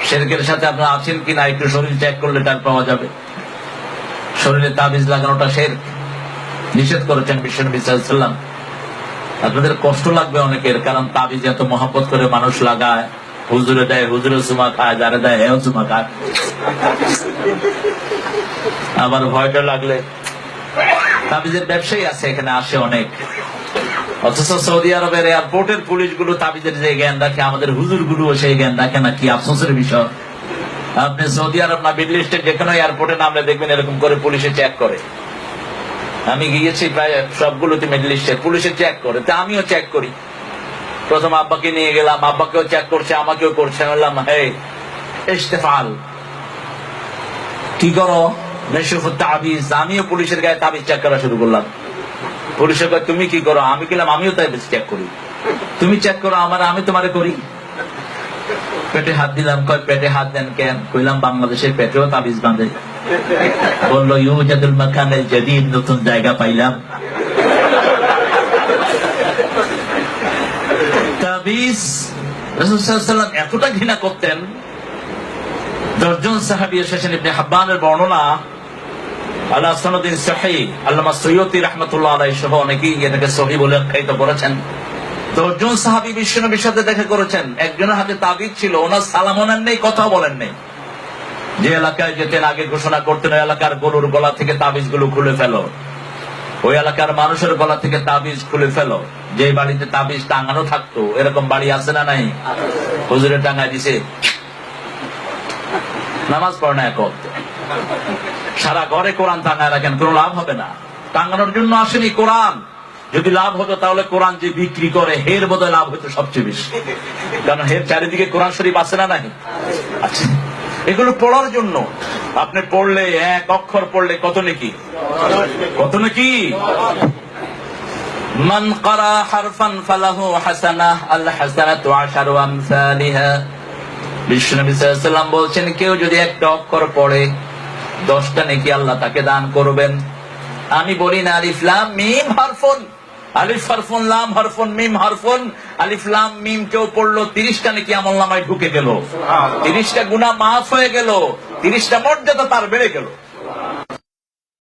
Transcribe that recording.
শিরকের সাথে আপনারা আছেন কিনা একটু শরীর চেক করলে টার পাওয়া যাবে। শরীরে তাবিজ লাগানোটা শিরক, নিষেধ করেছেন বিশ্বনবী সাল্লাল্লাহু আলাইহি ওয়াসাল্লাম। আপনাদের কষ্ট লাগবে অনেকের, কারণ তাবিজ এত মহব্বত করে মানুষ লাগায়, হুজুরে দেয়, হুজুরে চুমা খায়, যারা দেয় হেও চুমা খায়। আবার ভয়টা লাগলে তাবিজের ব্যবসায়ী আছে, এখানে আসে অনেক। অথচ সৌদি আরবের এয়ারপোর্টের পুলিশগুলো তাবিজের যে জ্ঞান রাখে, আমাদের হুজুর গুলো সেই জ্ঞান রাখে না। কি আফসোসের বিষয়। আপনি সৌদি আরব না মিডল ইস্টের যে কোনো এয়ারপোর্টে নামলে দেখবেন এরকম করে পুলিশে চেক করে। আমি গিয়েছি প্রায় সবগুলোতে মিডল ইস্টের, পুলিশে চেক করে। তা আমিও চেক করি। প্রথম আব্বাকে নিয়ে গেলাম, আব্বাকেও চেক করছে, আমাকেও করছে। বললাম হে ইস্তেফাল, কি করো? তাবিজ। আমিও পুলিশের গায়ে তাবিজ চেক করা শুরু করলাম। পুলিশের কয় তুমি কি করো? আমি গেলাম আমিও তাবিজ চেক করি। তুমি চেক করো আমার, আমি তোমারে করি। পেটে হাত দিলাম। কয় পেটে হাত দেন কেন? কইলাম বাংলাদেশের পেটেও তাবিজ বাঁধে। বললো ইউজাদুল মাকানিল জাদীদ, নতুন জায়গা পাইলাম। তাবিজ রাসূল সাল্লাল্লাহু আলাইহি ওয়াসাল্লাম এতটা ঘৃণা করতেন। 10 জন সাহাবী এসেছেন, ইবনে হিব্বানের বর্ণনা, আলা সনদিন সহিহ, আল্লামা সুয়ুতী রাহমাতুল্লাহ আলাইহি সহ অনেকেই এটাকে সহিহ বলে আখ্যায়িত করেছেন। 10 জন সাহাবী বিশ্বনবীর সাথে দেখা করেছেন। একজনের হাতে তাবিজ ছিল, ওনার সালামও নেন নেই, কথাও বলেন নেই। যে এলাকায় যেতেন আগে ঘোষণা করতেন ওই এলাকার গরুর গলা থেকে তাবিজ গুলো খুলে ফেলো, ওই এলাকার মানুষের গলা থেকে তাবিজ খুলে ফেলো। যে বাড়িতে তাবিজ টাঙানো থাকতো, এরকম বাড়ি আছে না নাই? হুজুরে টাঙায় দিছে, নামাজ পড়ে না, এক ওয়াক্ত। সারা ঘরে কোরআন টাঙায় রাখেন, কোনো লাভ হবে না। টাঙানোর জন্য আসেনি কোরআন। যদি লাভ হতো তাহলে কোরআন যে বিক্রি করে হের বোধহয় লাভ হতো সবচেয়ে বেশি, কারণ হের চারিদিকে কোরআন শরীফ আছে না নাই? আচ্ছা, এগুলো পড়ার জন্য। আপনি পড়লে, এক অক্ষর পড়লে কত নেকি, কত নেকি। মান ক্বারা হারফান ফালাহু হাসানাহ, আল হাসানাতু আশারু আমসালিহা। বিশ্বনবী সাল্লাল্লাহু আলাইহি ওয়াসাল্লাম বলছেন, কেউ যদি একটা অক্ষর পড়ে 10টা নেকি আল্লাহ তাকে দান করবেন। আমি বলি না আলিফ লাম মিম হারফুন, আলিফ হারফুন, লাম হারফুন, মিম হারফুন। আলিফ লাম মিম কেউ পড়লো, 30টা নেকি আমলনামায় ঢুকে গেল, 30টা গুনাহ মাফ হয়ে গেল, 30টা মর্যাদা তার বেড়ে গেল।